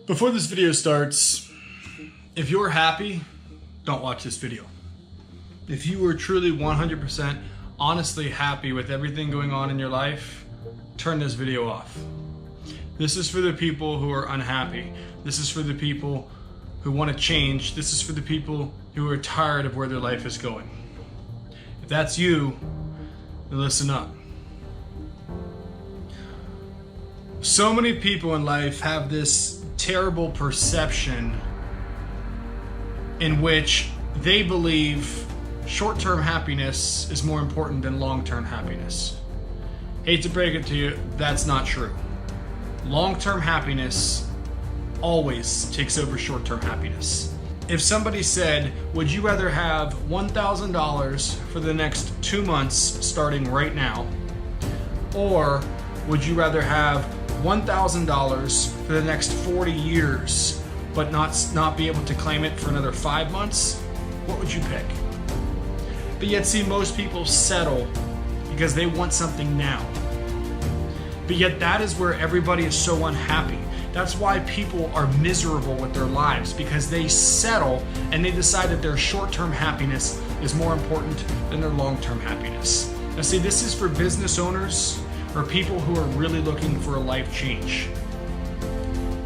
Before this video starts, if you're happy, don't watch this video. If you are truly 100% honestly happy with everything going on in your life, turn this video off. This is for the people who are unhappy. This is for the people who want to change. This is for the people who are tired of where their life is going. If that's you, then listen up. So many people in life have this terrible perception in which they believe short-term happiness is more important than long-term happiness. Hate to break it to you, that's not true. Long-term happiness always takes over short-term happiness. If somebody said, would you rather have $1,000 for the next 2 months starting right now, or would you rather have $1,000 for the next 40 years but not be able to claim it for another 5 months, what would you pick? But yet see, most people settle because they want something now. But yet that is where everybody is so unhappy. That's why people are miserable with their lives, because they settle and they decide that their short-term happiness is more important than their long-term happiness. Now see, this is for business owners or people who are really looking for a life change.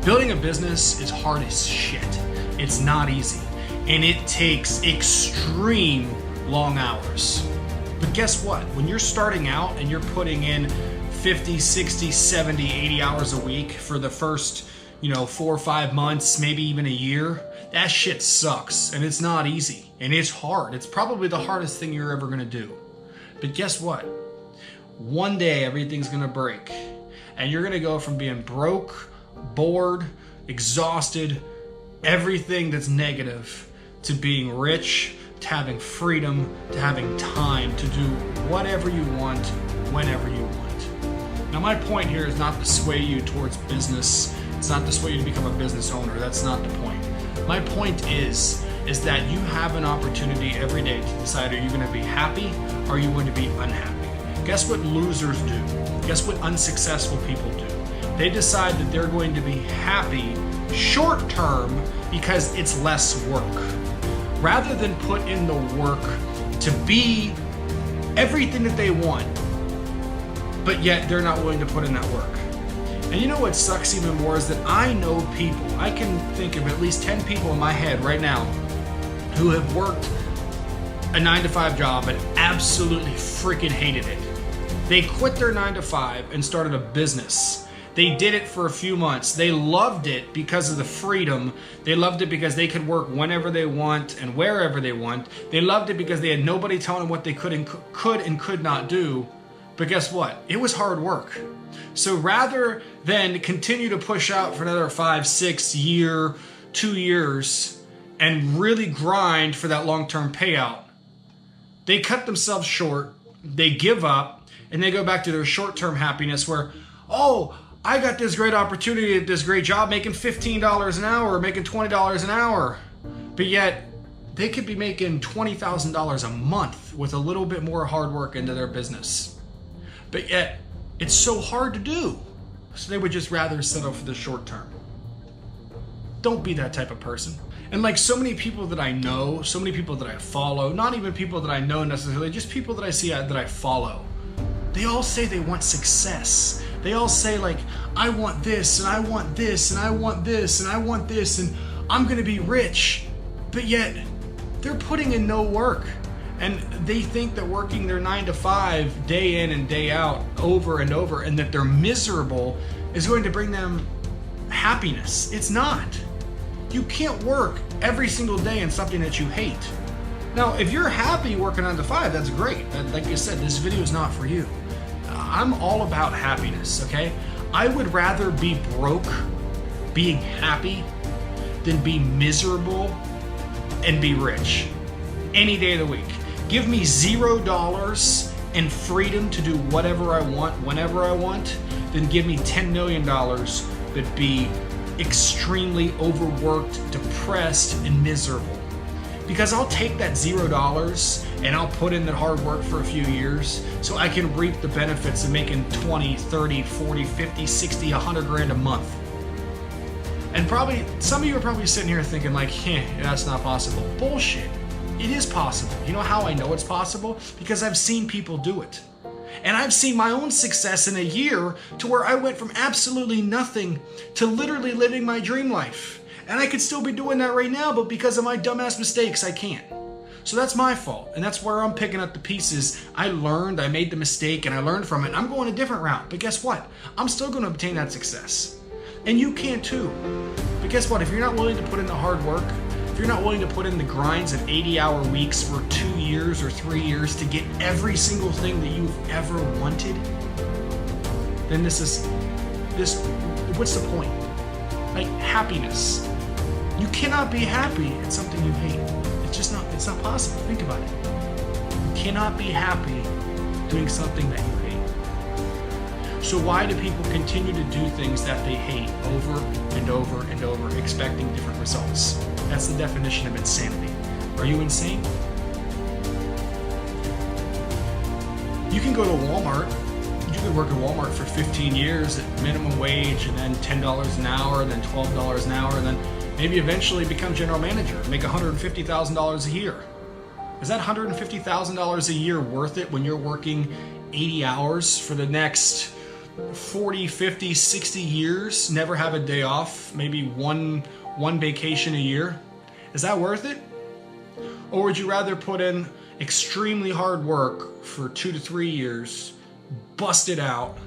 Building a business is hard as shit. It's not easy, and it takes extreme long hours. But guess what? When you're starting out and you're putting in 50, 60, 70, 80 hours a week for the first, 4 or 5 months, maybe even a year, that shit sucks, and it's not easy, and it's hard. It's probably the hardest thing you're ever gonna do. But guess what? One day everything's gonna break, and you're gonna go from being broke, bored, exhausted, everything that's negative, to being rich, to having freedom, to having time to do whatever you want, whenever you want. Now my point here is not to sway you towards business. It's not to sway you to become a business owner. That's not the point. My point is that you have an opportunity every day to decide, are you going to be happy or are you going to be unhappy? Guess what losers do? Guess what unsuccessful people do? They decide that they're going to be happy short term because it's less work, rather than put in the work to be everything that they want, but yet they're not willing to put in that work. And you know what sucks even more is that I know people, I can think of at least 10 people in my head right now who have worked a 9-to-5 job and absolutely freaking hated it. They quit their 9-to-5 and started a business. They did it for a few months. They loved it because of the freedom. They loved it because they could work whenever they want and wherever they want. They loved it because they had nobody telling them what they could and could not do. But guess what? It was hard work. So rather than continue to push out for another 5, 6 year, 2 years, and really grind for that long-term payout, they cut themselves short, they give up, and they go back to their short-term happiness where, oh, I got this great opportunity at this great job making $15 an hour, or making $20 an hour. But yet, they could be making $20,000 a month with a little bit more hard work into their business. But yet, it's so hard to do. So they would just rather settle for the short term. Don't be that type of person. And like so many people that I know, so many people that I follow, not even people that I know necessarily, just people that I see that I follow, they all say they want success. They all say like, I want this, and I want this, and I want this, and I want this, and I'm gonna be rich. But yet, they're putting in no work. And they think that working their 9-to-5 day in and day out over and over, and that they're miserable, is going to bring them happiness. It's not. You can't work every single day in something that you hate. Now, if you're happy working 9-to-5, that's great. Like I said, this video is not for you. I'm all about happiness, okay? I would rather be broke, being happy, than be miserable and be rich. Any day of the week. Give me $0 and freedom to do whatever I want, whenever I want, then give me $10 million, but be extremely overworked, depressed, and miserable. Because I'll take that $0 and I'll put in that hard work for a few years so I can reap the benefits of making 20, 30, 40, 50, 60, 100 grand a month. And probably, some of you are probably sitting here thinking like, that's not possible. Bullshit. It is possible. You know how I know it's possible? Because I've seen people do it. And I've seen my own success in a year to where I went from absolutely nothing to literally living my dream life. And I could still be doing that right now, but because of my dumbass mistakes, I can't. So that's my fault. And that's where I'm picking up the pieces. I learned, I made the mistake, and I learned from it. I'm going a different route. But guess what? I'm still going to obtain that success. And you can too. But guess what? If you're not willing to put in the hard work, if you're not willing to put in the grinds of 80-hour weeks for 2 years or 3 years to get every single thing that you've ever wanted, then what's the point? Like happiness. You cannot be happy at something you hate. It's not possible. Think about it. You cannot be happy doing something that you hate. So why do people continue to do things that they hate over and over and over, expecting different results? That's the definition of insanity. Are you insane? You can go to Walmart. You could work at Walmart for 15 years at minimum wage, and then $10 an hour, and then $12 an hour, and then maybe eventually become general manager, make $150,000 a year. Is that $150,000 a year worth it when you're working 80 hours for the next 40, 50, 60 years, never have a day off, maybe one vacation a year? Is that worth it? Or would you rather put in extremely hard work for 2 to 3 years, bust it out,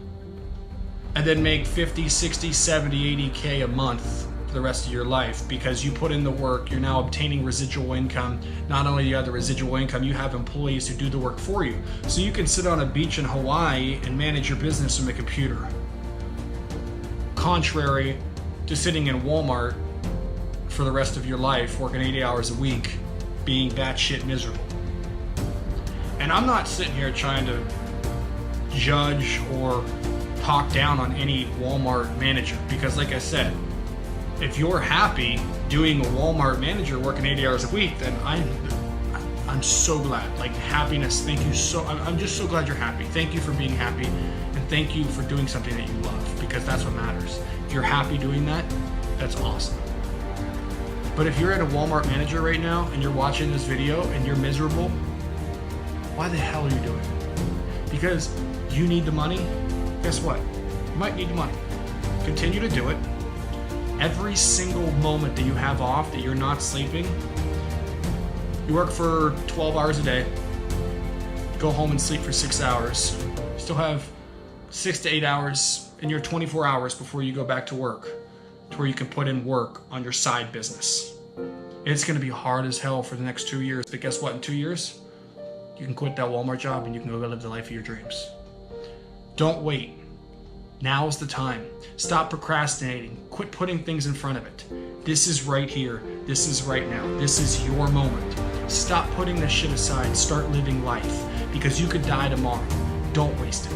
and then make 50, 60, 70, 80K a month for the rest of your life because you put in the work? You're now obtaining residual income. Not only do you have the residual income, you have employees who do the work for you. So you can sit on a beach in Hawaii and manage your business from a computer. Contrary to sitting in Walmart for the rest of your life, working 80 hours a week, being batshit miserable. And I'm not sitting here trying to judge or talk down on any Walmart manager because, like I said, if you're happy doing a Walmart manager working 80 hours a week, then I'm so glad. Like, happiness, thank you so, I'm just so glad you're happy. Thank you for being happy, and thank you for doing something that you love, because that's what matters. If you're happy doing that, that's awesome. But if you're at a Walmart manager right now and you're watching this video and you're miserable, why the hell are you doing it? Because you need the money? Guess what? You might need the money. Continue to do it. Every single moment that you have off, that you're not sleeping, you work for 12 hours a day, go home and sleep for 6 hours. You still have 6 to 8 hours in your 24 hours before you go back to work, to where you can put in work on your side business. It's going to be hard as hell for the next 2 years, but guess what? In 2 years, you can quit that Walmart job and you can go live the life of your dreams. Don't wait. Now's the time. Stop procrastinating. Quit putting things in front of it. This is right here. This is right now. This is your moment. Stop putting this shit aside. Start living life, because you could die tomorrow. Don't waste it.